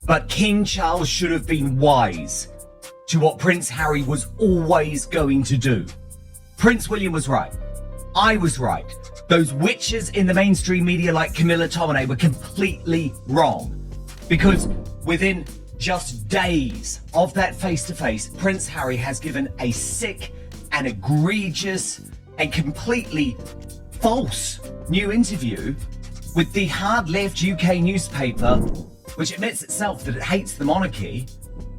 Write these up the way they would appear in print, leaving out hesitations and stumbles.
But King Charles should have been wise to what Prince Harry was always going to do. Prince William was right. I was right. Those witches in the mainstream media like Camilla Tominey were completely wrong. Because within just days of that face-to-face, Prince Harry has given a sick and egregious and completely false new interview with the hard-left UK newspaper, which admits itself that it hates the monarchy,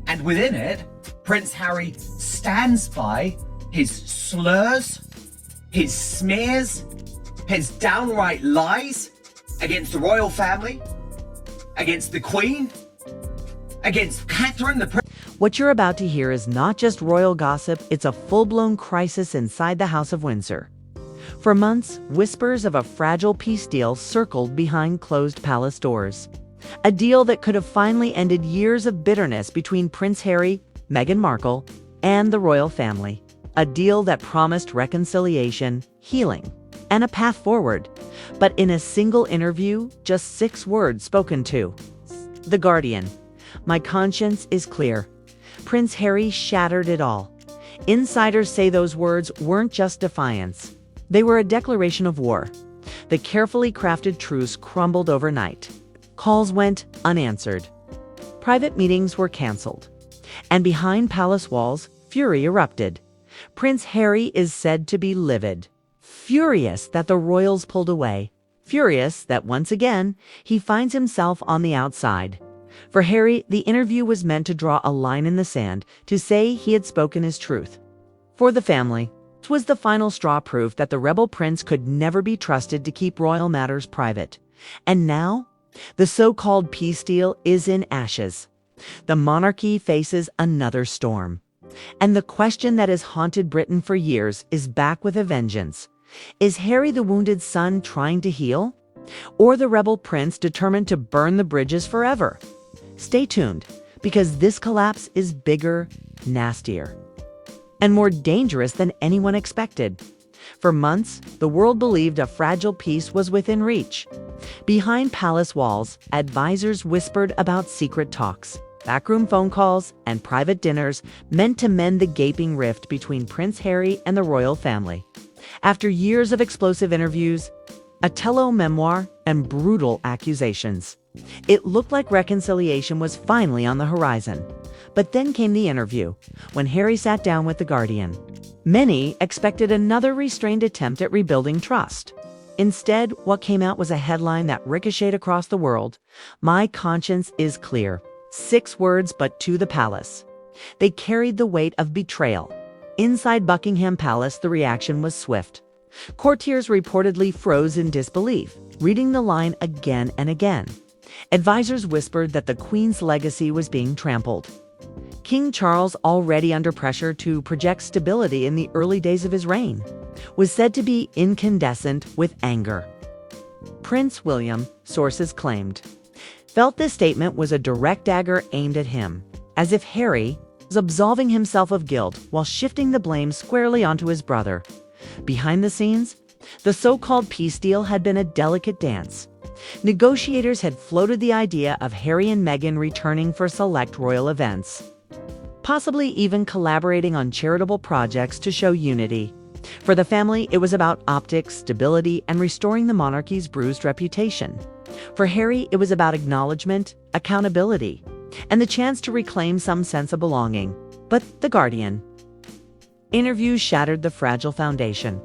and within it, Prince Harry stands by his slurs, his smears, his downright lies against the royal family, against the Queen, against Catherine, the What you're about to hear is not just royal gossip, it's a full-blown crisis inside the House of Windsor. For months, whispers of a fragile peace deal circled behind closed palace doors. A deal that could have finally ended years of bitterness between Prince Harry, Meghan Markle, and the royal family. A deal that promised reconciliation, healing, and a path forward. But in a single interview, just 6 words spoken to. The Guardian. My conscience is clear. Prince Harry shattered it all. Insiders say those words weren't just defiance. They were a declaration of war. The carefully crafted truce crumbled overnight. Calls went unanswered. Private meetings were canceled. And behind palace walls, fury erupted. Prince Harry is said to be livid. Furious that the royals pulled away. Furious that once again, he finds himself on the outside. For Harry, the interview was meant to draw a line in the sand, to say he had spoken his truth. For the family, it was the final straw, proof that the rebel prince could never be trusted to keep royal matters private. And now, the so-called peace deal is in ashes. The monarchy faces another storm. And the question that has haunted Britain for years is back with a vengeance. Is Harry the wounded son trying to heal? Or the rebel prince determined to burn the bridges forever? Stay tuned, because this collapse is bigger, nastier, and more dangerous than anyone expected. For months, the world believed a fragile peace was within reach. Behind palace walls, advisors whispered about secret talks, backroom phone calls, and private dinners meant to mend the gaping rift between Prince Harry and the royal family. After years of explosive interviews, a tele-memoir, and brutal accusations, it looked like reconciliation was finally on the horizon. But then came the interview, when Harry sat down with The Guardian. Many expected another restrained attempt at rebuilding trust. Instead, what came out was a headline that ricocheted across the world. My conscience is clear. 6 words, but to the palace. They carried the weight of betrayal. Inside Buckingham Palace, the reaction was swift. Courtiers reportedly froze in disbelief, reading the line again and again. Advisors whispered that the Queen's legacy was being trampled. King Charles, already under pressure to project stability in the early days of his reign, was said to be incandescent with anger. Prince William, sources claimed, felt this statement was a direct dagger aimed at him, as if Harry was absolving himself of guilt while shifting the blame squarely onto his brother. Behind the scenes, the so-called peace deal had been a delicate dance. Negotiators had floated the idea of Harry and Meghan returning for select royal events, possibly even collaborating on charitable projects to show unity. For the family, it was about optics, stability, and restoring the monarchy's bruised reputation. For Harry, it was about acknowledgement, accountability, and the chance to reclaim some sense of belonging. But The Guardian. Interviews shattered the fragile foundation.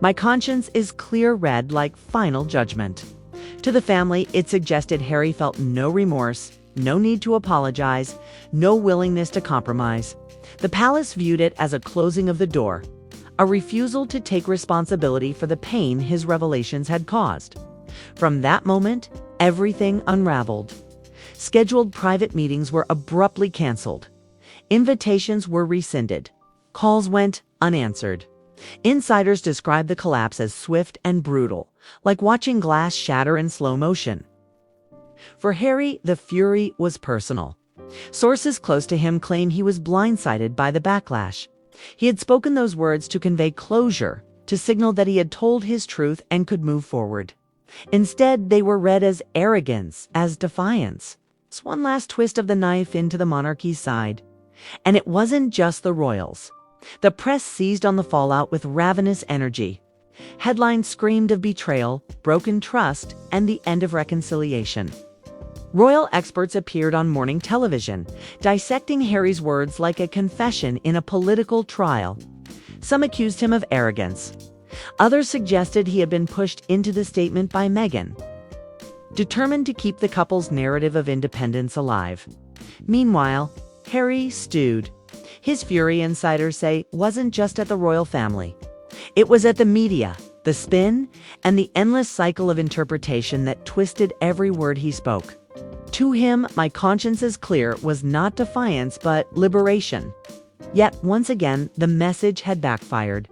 My conscience is clear, read like final judgment. To the family, it suggested Harry felt no remorse, no need to apologize, no willingness to compromise. The palace viewed it as a closing of the door, a refusal to take responsibility for the pain his revelations had caused. From that moment, everything unraveled. Scheduled private meetings were abruptly canceled. Invitations were rescinded. Calls went unanswered. Insiders described the collapse as swift and brutal, like watching glass shatter in slow motion. For Harry, the fury was personal. Sources close to him claim he was blindsided by the backlash. He had spoken those words to convey closure, to signal that he had told his truth and could move forward. Instead, they were read as arrogance, as defiance. It's one last twist of the knife into the monarchy's side. And it wasn't just the royals. The press seized on the fallout with ravenous energy. Headlines screamed of betrayal, broken trust, and the end of reconciliation. Royal experts appeared on morning television, dissecting Harry's words like a confession in a political trial. Some accused him of arrogance. Others suggested he had been pushed into the statement by Meghan, determined to keep the couple's narrative of independence alive. Meanwhile, Harry stewed. His fury, insiders say, wasn't just at the royal family. It was at the media, the spin, and the endless cycle of interpretation that twisted every word he spoke. To him, "My conscience is clear" was not defiance, but liberation. Yet, once again, the message had backfired.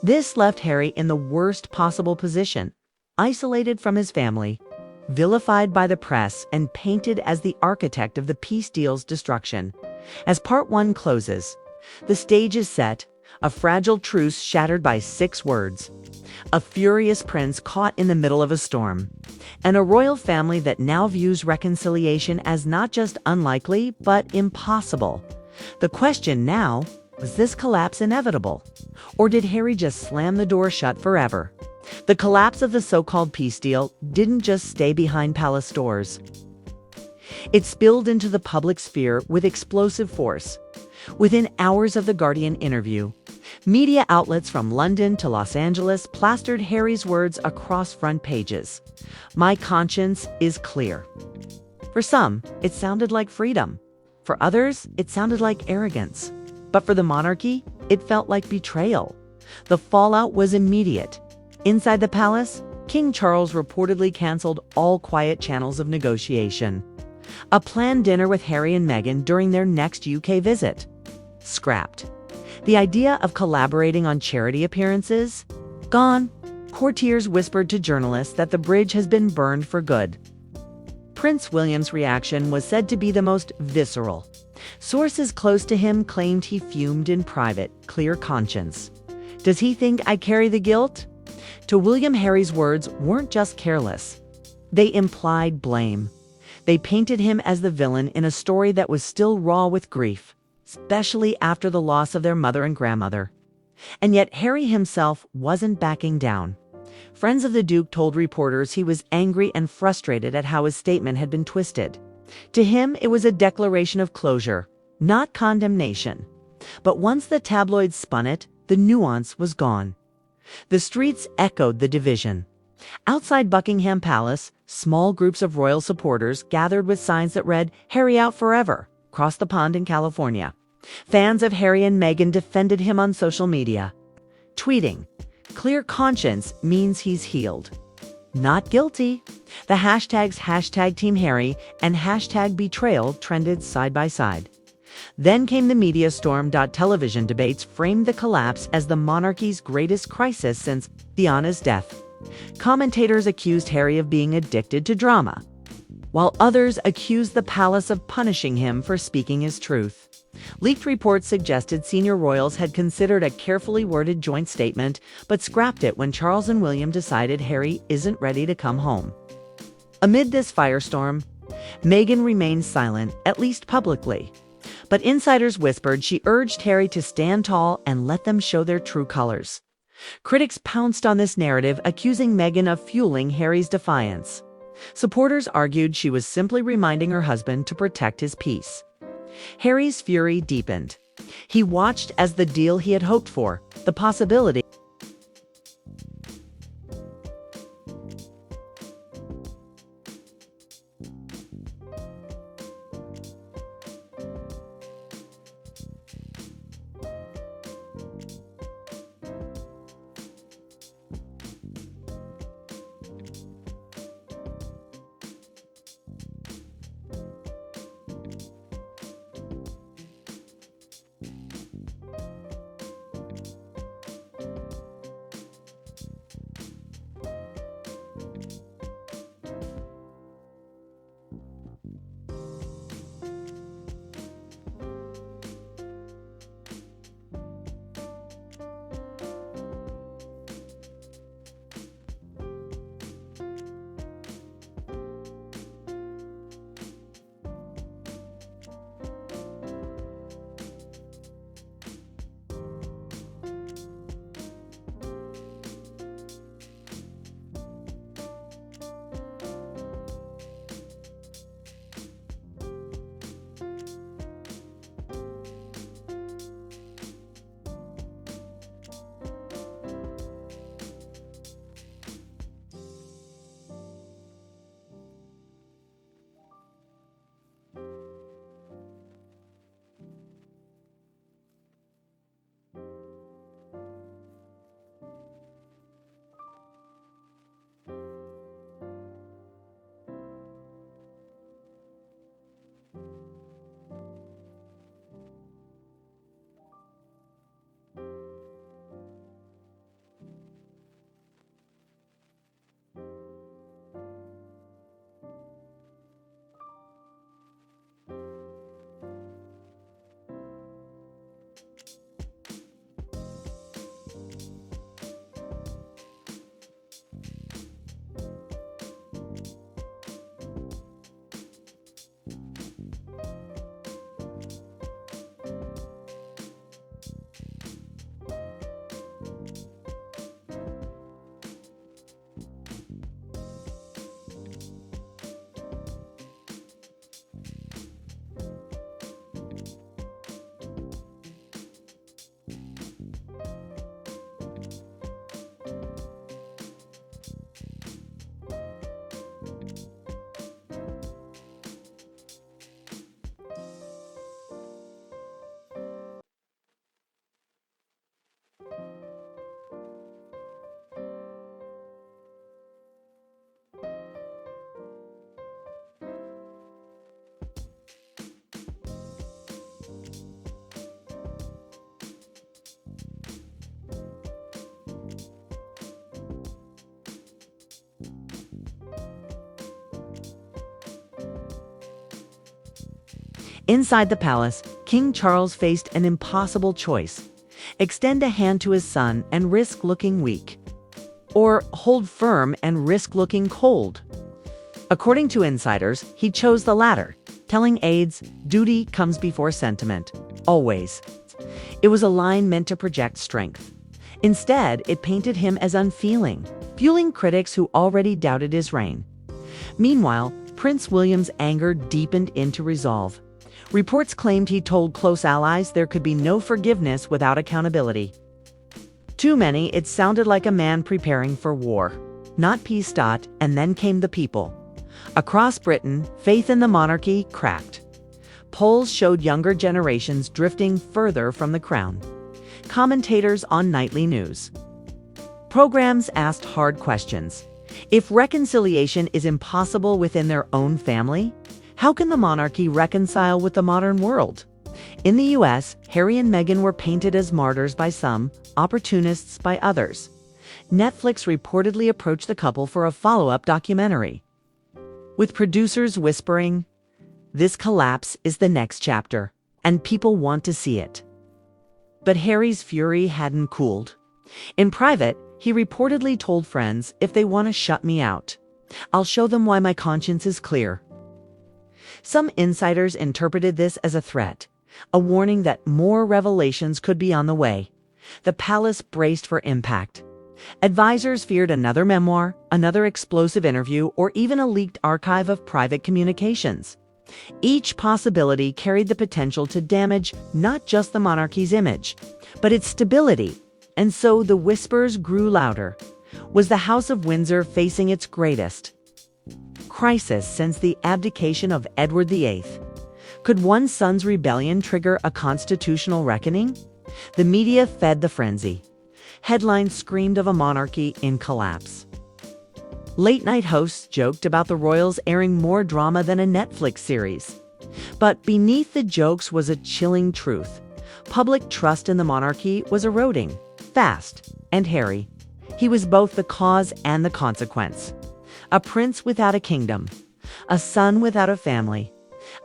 This left Harry in the worst possible position, isolated from his family, vilified by the press, and painted as the architect of the peace deal's destruction. As part 1 closes, the stage is set, a fragile truce shattered by 6 words, a furious prince caught in the middle of a storm, and a royal family that now views reconciliation as not just unlikely, but impossible. The question now, was this collapse inevitable? Or did Harry just slam the door shut forever? The collapse of the so-called peace deal didn't just stay behind palace doors. It spilled into the public sphere with explosive force. Within hours of the Guardian interview, media outlets from London to Los Angeles plastered Harry's words across front pages. "My conscience is clear." For some, it sounded like freedom. For others, it sounded like arrogance. But for the monarchy, it felt like betrayal. The fallout was immediate. Inside the palace, King Charles reportedly canceled all quiet channels of negotiation. A planned dinner with Harry and Meghan during their next UK visit, scrapped. The idea of collaborating on charity appearances, gone. Courtiers whispered to journalists that the bridge has been burned for good. Prince William's reaction was said to be the most visceral. Sources close to him claimed he fumed in private, clear conscience. "Does he think I carry the guilt?" To William, Harry's words weren't just careless. They implied blame. They painted him as the villain in a story that was still raw with grief, especially after the loss of their mother and grandmother. And yet Harry himself wasn't backing down. Friends of the Duke told reporters he was angry and frustrated at how his statement had been twisted. To him, it was a declaration of closure, not condemnation. But once the tabloids spun it, the nuance was gone. The streets echoed the division. Outside Buckingham Palace, small groups of royal supporters gathered with signs that read, "Harry out forever," across the pond in California. Fans of Harry and Meghan defended him on social media, tweeting, "Clear conscience means he's healed. Not guilty." The hashtags #TeamHarry and #betrayal trended side by side. Then came the media storm. Television debates framed the collapse as the monarchy's greatest crisis since Diana's death. Commentators accused Harry of being addicted to drama, while others accused the palace of punishing him for speaking his truth. Leaked reports suggested senior royals had considered a carefully worded joint statement, but scrapped it when Charles and William decided Harry isn't ready to come home. Amid this firestorm, Meghan remained silent, at least publicly. But insiders whispered she urged Harry to stand tall and let them show their true colors. Critics pounced on this narrative, accusing Meghan of fueling Harry's defiance. Supporters argued she was simply reminding her husband to protect his peace. Harry's fury deepened. He watched as the deal he had hoped for, the possibility Inside the palace, King Charles faced an impossible choice: extend a hand to his son and risk looking weak, or hold firm and risk looking cold. According to insiders, he chose the latter, telling aides, "Duty comes before sentiment, always." It was a line meant to project strength. Instead, it painted him as unfeeling, fueling critics who already doubted his reign. Meanwhile, Prince William's anger deepened into resolve. Reports claimed he told close allies there could be no forgiveness without accountability. To many, it sounded like a man preparing for war, not peace. And then came the people. Across Britain, faith in the monarchy cracked. Polls showed younger generations drifting further from the crown. Commentators on nightly news programs asked hard questions. If reconciliation is impossible within their own family, how can the monarchy reconcile with the modern world? In the US, Harry and Meghan were painted as martyrs by some, opportunists by others. Netflix reportedly approached the couple for a follow-up documentary, with producers whispering, "This collapse is the next chapter, and people want to see it." But Harry's fury hadn't cooled. In private, he reportedly told friends, "If they want to shut me out, I'll show them why my conscience is clear." Some insiders interpreted this as a threat, a warning that more revelations could be on the way. The palace braced for impact. Advisors feared another memoir, another explosive interview, or even a leaked archive of private communications. Each possibility carried the potential to damage not just the monarchy's image, but its stability. And so the whispers grew louder. Was the House of Windsor facing its greatest crisis since the abdication of Edward VIII? Could one son's rebellion trigger a constitutional reckoning? The media fed the frenzy. Headlines screamed of a monarchy in collapse. Late-night hosts joked about the royals airing more drama than a Netflix series. But beneath the jokes was a chilling truth. Public trust in the monarchy was eroding, fast. And Harry, he was both the cause and the consequence. A prince without a kingdom, a son without a family,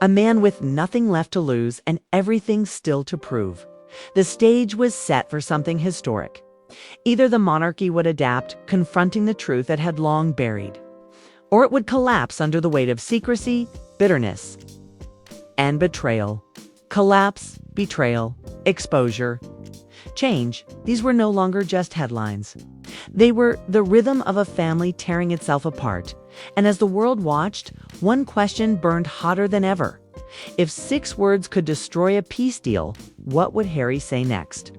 a man with nothing left to lose and everything still to prove. The stage was set for something historic. Either the monarchy would adapt, confronting the truth it had long buried, or it would collapse under the weight of secrecy, bitterness, and betrayal. Collapse, betrayal, exposure, change, these were no longer just headlines. They were the rhythm of a family tearing itself apart. And as the world watched, one question burned hotter than ever. If 6 words could destroy a peace deal, what would Harry say next?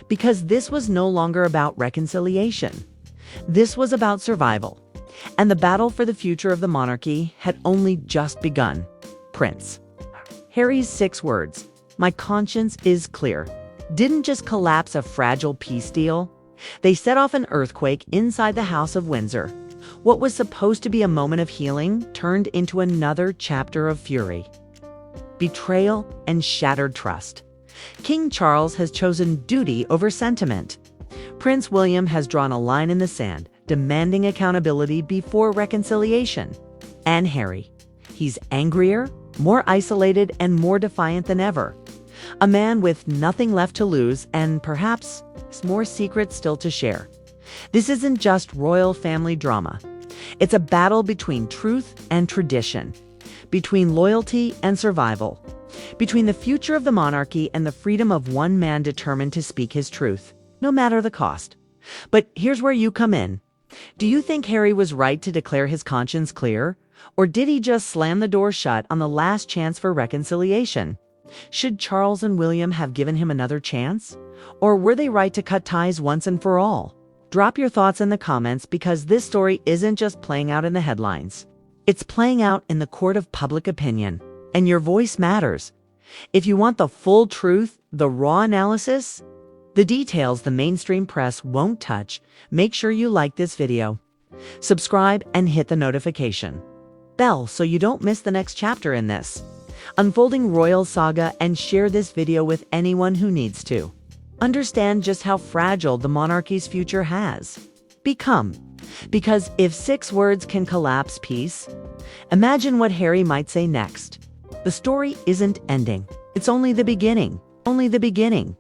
Because this was no longer about reconciliation. This was about survival. And the battle for the future of the monarchy had only just begun. Prince Harry's 6 words, "My conscience is clear," didn't just collapse a fragile peace deal. They set off an earthquake inside the House of Windsor. What was supposed to be a moment of healing turned into another chapter of fury, betrayal, and shattered trust. King Charles has chosen duty over sentiment. Prince William has drawn a line in the sand, demanding accountability before reconciliation. And Harry, he's angrier, more isolated, and more defiant than ever. A man with nothing left to lose and perhaps more secrets still to share. This isn't just royal family drama. It's a battle between truth and tradition, between loyalty and survival, between the future of the monarchy and the freedom of one man determined to speak his truth, no matter the cost. But here's where you come in. Do you think Harry was right to declare his conscience clear? Or did he just slam the door shut on the last chance for reconciliation? Should Charles and William have given him another chance? Or were they right to cut ties once and for all? Drop your thoughts in the comments, because this story isn't just playing out in the headlines. It's playing out in the court of public opinion, and your voice matters. If you want the full truth, the raw analysis, the details the mainstream press won't touch, make sure you like this video, subscribe, and hit the notification bell so you don't miss the next chapter in this unfolding royal saga, and share this video with anyone who needs to understand just how fragile the monarchy's future has become. Because if 6 words can collapse peace, imagine what Harry might say next. The story isn't ending. It's only the beginning. Only the beginning.